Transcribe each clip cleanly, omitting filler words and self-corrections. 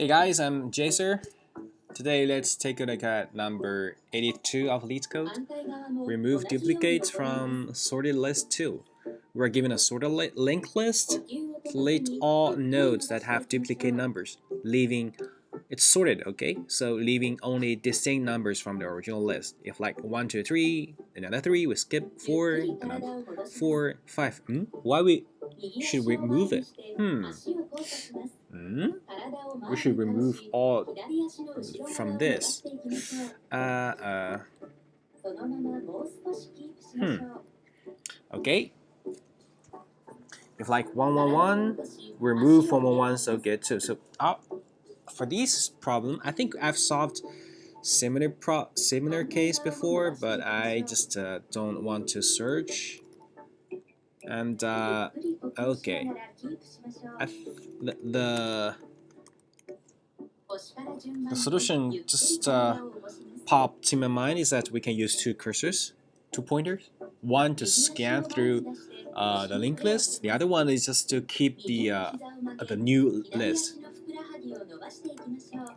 Hey guys, I'm JSer. Today let's take a look at number 82 of LeetCode. Remove duplicates from sorted list 2. We're given a sorted linked list. Delete all nodes that have duplicate numbers, leaving it's sorted, okay? So leaving only distinct numbers from the original list. If like 1, 2, 3, another 3, we skip 4, another 4, 5. Why should we move it? We should remove all from this. Okay. If like 1, 1, 1, remove 1, 1, 1, so get 2. So for this problem, I think I've solved similar case before, but I just don't want to search. And okay, the solution just popped in my mind is that we can use two cursors, 2 pointers. One to scan through the linked list. The other one is just to keep the new list,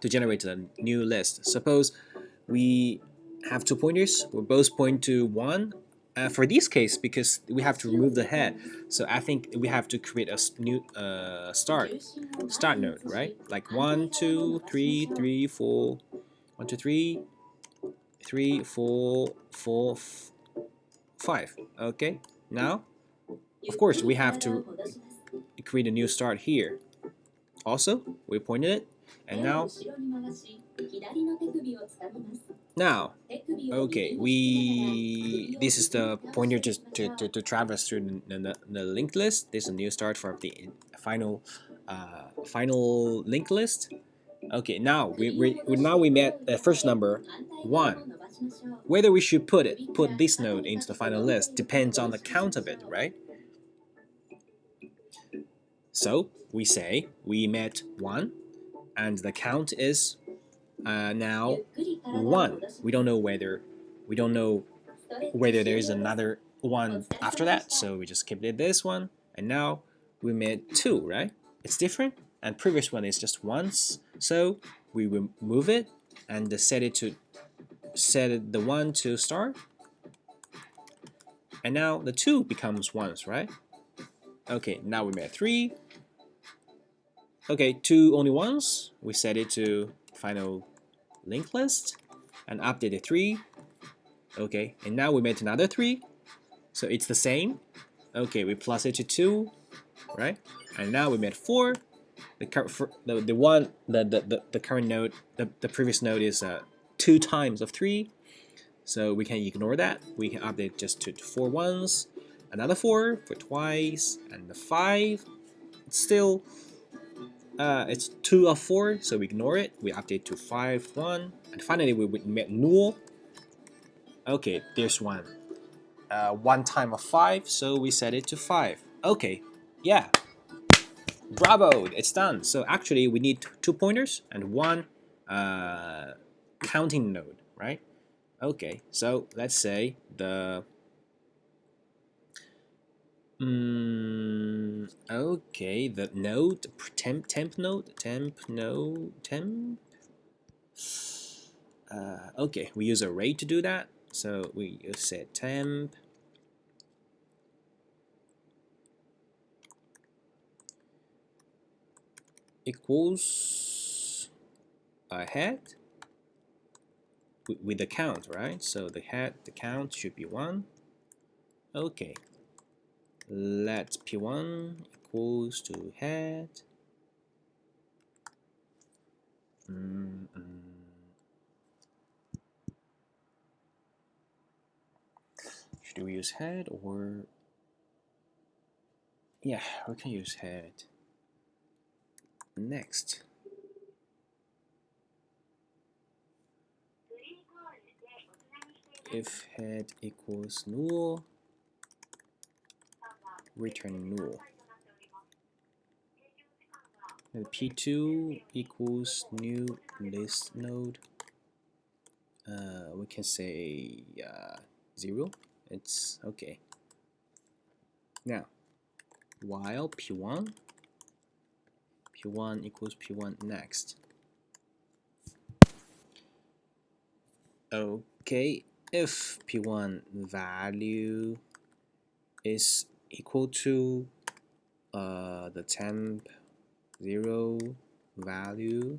to generate the new list. Suppose we have 2 pointers. We both point to 1. For this case, because we have to remove the head, so I think we have to create a new start node, right? Like 1, 2, 3, 3, 4, 1, 2, 3, 3, 4, 4, 5. Okay, now of course we have to create a new start here. Also, we pointed it, and now okay, this is the pointer to traverse through the linked list. This is a new start for the final linked list. Okay, now we met the first number 1. Whether we should put this node into the final list depends on the count of it, right? So we say we met 1, and the count is now 1. We don't know whether there is another 1 after that, so we just keep it this one, and now we made 2, right? It's different, and previous one is just once, so we will move it and set the 1 to start, and now the 2 becomes once, right? Okay, now we made 3. Okay, 2 only once. We set it to final linked list and updated 3. Okay, and now we made another 3, so it's the same. Okay, we plus it to 2, right? And now we made 4. The current node, the previous node is 2 times of 3, so we can ignore that. We can update just to 4 once, another 4 for twice, and the 5. It's still it's 2 of 4, so we ignore it. We update to 5, 1, and finally we made null. Okay, there's 1. 1 time of 5, so we set it to 5. Okay, yeah. Bravo, it's done. So actually we need 2 pointers and 1 counting node, right? Okay, so let's say the okay, the node temp node. Okay, we use array to do that. So we set temp equals a head with the count, right? So the count should be 1. Okay, let p1 equals to head. Should we use head or yeah, we can use head. Next, if head equals null, return null. And p2 equals new list node. We can say 0. It's okay. Now, while p1 equals p1 next. Okay, if p1 value is equal to the temp 0 value,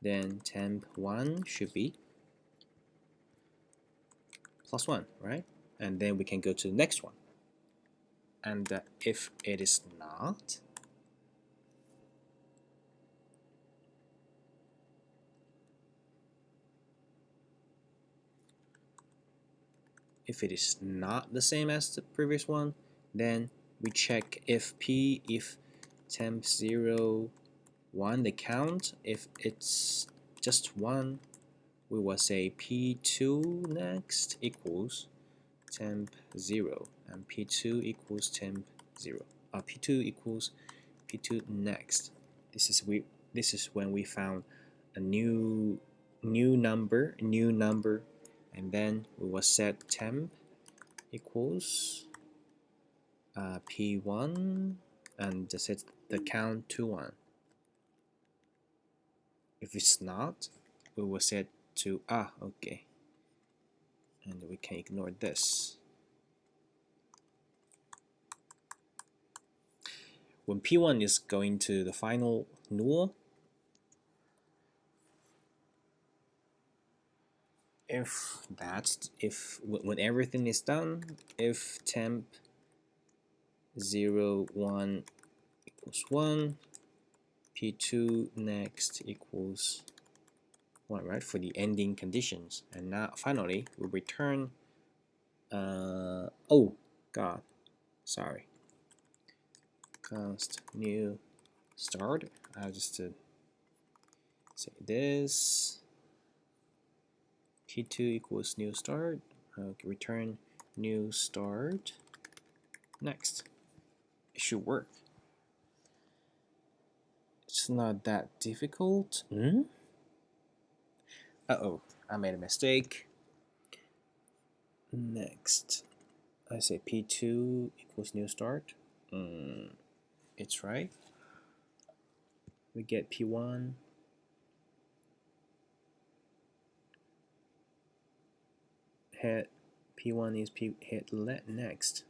then temp 1 should be +1, right? And then we can go to the next one. And if it is not, the same as the previous one, then we check if temp 0 1 the count. If it's just 1, we will say p2 next equals temp 0, and p2 equals temp 0. P2 equals p2 next. This is when we found a new number, and then we will set temp equals p1 and set the count to 1. If it's not, we will set to okay, and we can ignore this. When p1 is going to the final null, when everything is done, if temp 0 1 equals 1, p2 next equals 1, right, for the ending conditions. And now finally we return oh god, sorry, const new start. I'll just say this, p2 equals new start. Return new start next. It should work. It's not that difficult. Uh-oh, I made a mistake. Next, I say p2 equals new start. It's right. We get p1. Head p1 is head let next.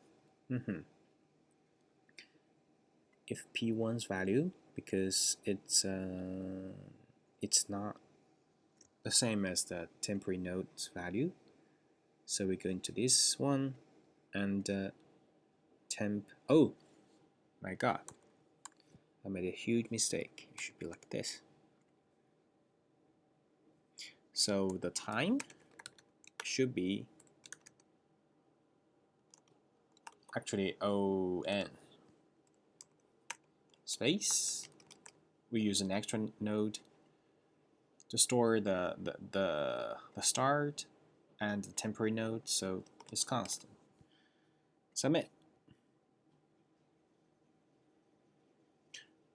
If p1's value, because it's not the same as the temporary node's value, so we go into this one and temp. Oh my god, I made a huge mistake. It should be like this. So the time should be actually on space. We use an extra node to store the start and the temporary node, so it's constant. Submit.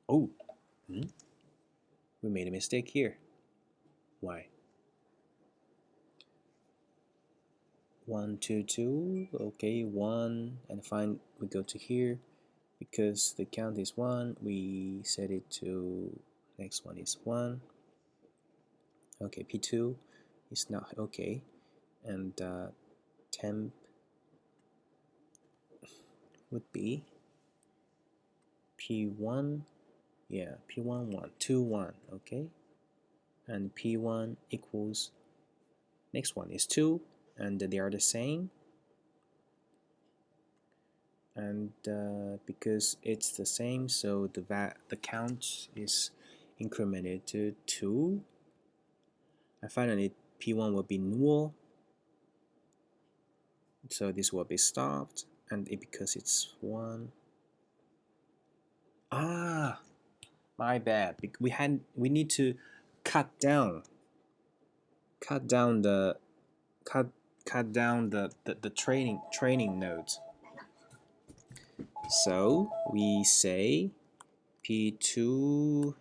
Oh, we made a mistake here. Why? 1 2 2. Okay, 1 and find. We go to here because the count is 1. We set it to next one is 1. Okay, p2 is not okay, and temp would be p1. Yeah, p1 1 2 1. Okay, and p1 equals next one is 2, and they are the same. And because it's the same, so the count is incremented to 2. And finally, p1 will be null, so this will be stopped, and because it's 1. My bad. We need to cut down the training nodes. So we say p2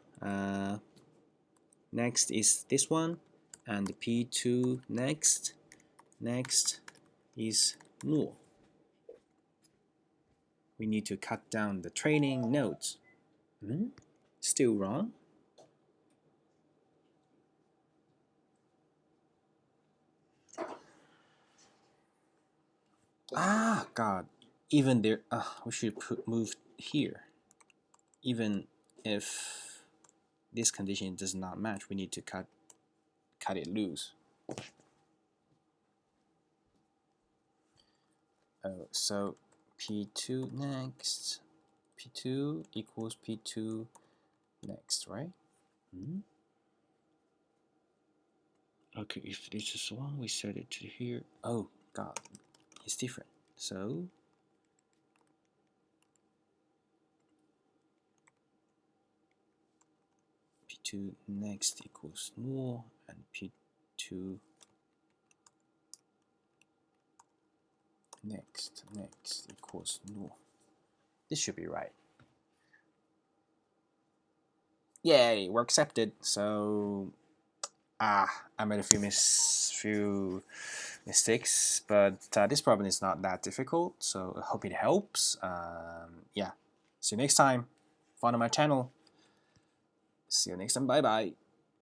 next is this one, and p2 next is null. We need to cut down the training nodes. Still wrong? God, even there, we should move here. Even if this condition does not match, we need to cut it loose. So P2 next, P2 equals P2 next, right? Okay, if this is 1, we set it to here. Oh God, it's different. So P2 next equals null, and P2 next equals null. This should be right. Yay, we're accepted. So I made a few mistakes, but this problem is not that difficult, so I hope it helps. Yeah, see you next time. Follow my channel. See you next time. Bye bye.